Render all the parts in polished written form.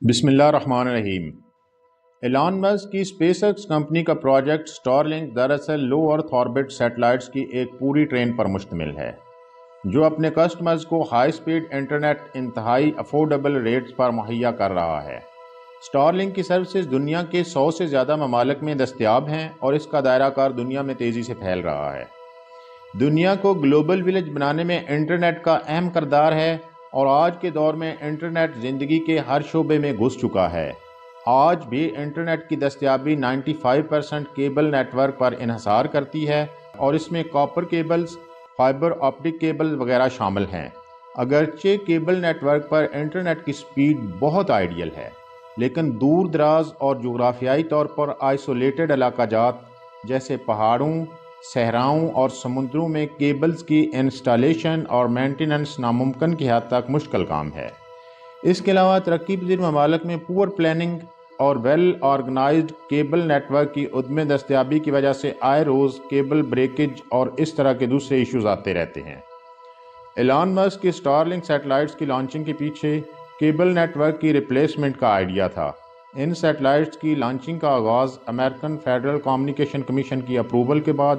بسم اللہ الرحمن الرحیم۔ ایلان مسک کی اسپیس ایکس کمپنی کا پروجیکٹ اسٹارلنک دراصل لو ارتھ آربٹ سیٹلائٹس کی ایک پوری ٹرین پر مشتمل ہے جو اپنے کسٹمرز کو ہائی سپیڈ انٹرنیٹ انتہائی افورڈیبل ریٹس پر مہیا کر رہا ہے۔ اسٹارلنک کی سروسز دنیا کے 100 سے زیادہ ممالک میں دستیاب ہیں اور اس کا دائرہ کار دنیا میں تیزی سے پھیل رہا ہے۔ دنیا کو گلوبل ولیج بنانے میں انٹرنیٹ کا اہم کردار ہے اور آج کے دور میں انٹرنیٹ زندگی کے ہر شعبے میں گھس چکا ہے۔ آج بھی انٹرنیٹ کی دستیابی 95% کیبل نیٹ ورک پر انحصار کرتی ہے اور اس میں copper cables, fibre optic cable وغیرہ شامل ہیں۔ اگرچہ کیبل نیٹ ورک پر انٹرنیٹ کی سپیڈ بہت آئیڈیل ہے، لیکن دور دراز اور جغرافیائی طور پر آئسولیٹڈ علاقہ جات جیسے پہاڑوں، صحراؤں اور سمندروں میں کیبلز کی انسٹالیشن اور مینٹیننس ناممکن کی حد تک مشکل کام ہے۔ اس کے علاوہ ترقی پذیر ممالک میں پور پلاننگ اور well organised cable network کی عدم دستیابی کی وجہ سے آئے روز کیبل بریکیج اور اس طرح کے دوسرے ایشوز آتے رہتے ہیں۔ ایلان مسک کی اسٹارلنک سیٹلائٹس کی لانچنگ کے پیچھے کیبل نیٹ ورک کی ریپلیسمنٹ کا آئیڈیا تھا۔ ان سیٹلائٹس کی لانچنگ کا آغاز امریکن فیڈرل کمیونیکیشن کمیشن کی اپروول کے بعد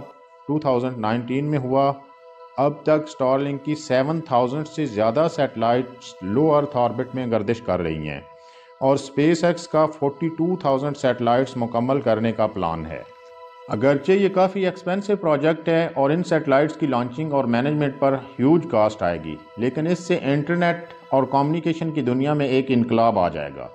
2019 میں ہوا۔ اب تک اسٹارلنک کی 7000 سے زیادہ سیٹلائٹس لو ارتھ آربٹ میں گردش کر رہی ہیں اور اسپیس ایکس کا 42,000 سیٹلائٹس مکمل کرنے کا پلان ہے۔ اگرچہ یہ کافی ایکسپینسو پروجیکٹ ہے اور ان سیٹلائٹس کی لانچنگ اور مینجمنٹ پر ہیوج کاسٹ آئے گی، لیکن اس سے انٹرنیٹ اور کمیونیکیشن کی دنیا میں ایک انقلاب آ جائے گا۔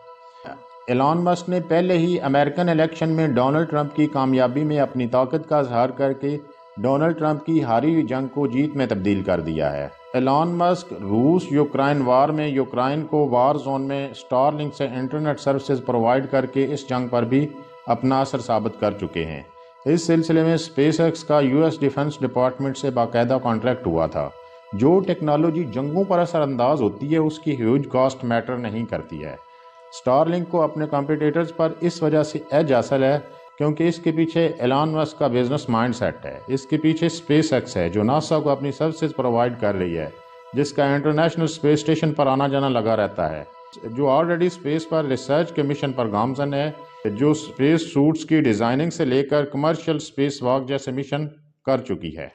ایلان مسک نے پہلے ہی امریکن الیکشن میں ڈونلڈ ٹرمپ کی کامیابی میں اپنی طاقت کا اظہار کر کے ڈونلڈ ٹرمپ کی ہاری ہوئی جنگ کو جیت میں تبدیل کر دیا ہے۔ ایلان مسک روس یوکرائن وار میں یوکرائن کو وار زون میں اسٹارلنک سے انٹرنیٹ سروسز پرووائڈ کر کے اس جنگ پر بھی اپنا اثر ثابت کر چکے ہیں۔ اس سلسلے میں اسپیس ایکس کا US ڈیفنس ڈپارٹمنٹ سے باقاعدہ کانٹریکٹ ہوا تھا۔ جو ٹیکنالوجی جنگوں پر اثر انداز ہوتی ہے اس کی ہیوج کاسٹ میٹر نہیں کرتی ہے۔ اسٹارلنک کو اپنے کمپیٹیٹرز پر اس وجہ سے ایج حاصل ہے کیونکہ اس کے پیچھے ایلان مسک کا بزنس مائنڈ سیٹ ہے۔ اس کے پیچھے اسپیس ایکس ہے جو ناسا کو اپنی سروسز پرووائڈ کر رہی ہے، جس کا انٹرنیشنل اسپیس اسٹیشن پر آنا جانا لگا رہتا ہے، جو آلریڈی اسپیس پر ریسرچ کے مشن پر گامزن ہے، جو اسپیس سوٹس کی ڈیزائننگ سے لے کر کمرشل اسپیس واک جیسے مشن کر چکی ہے۔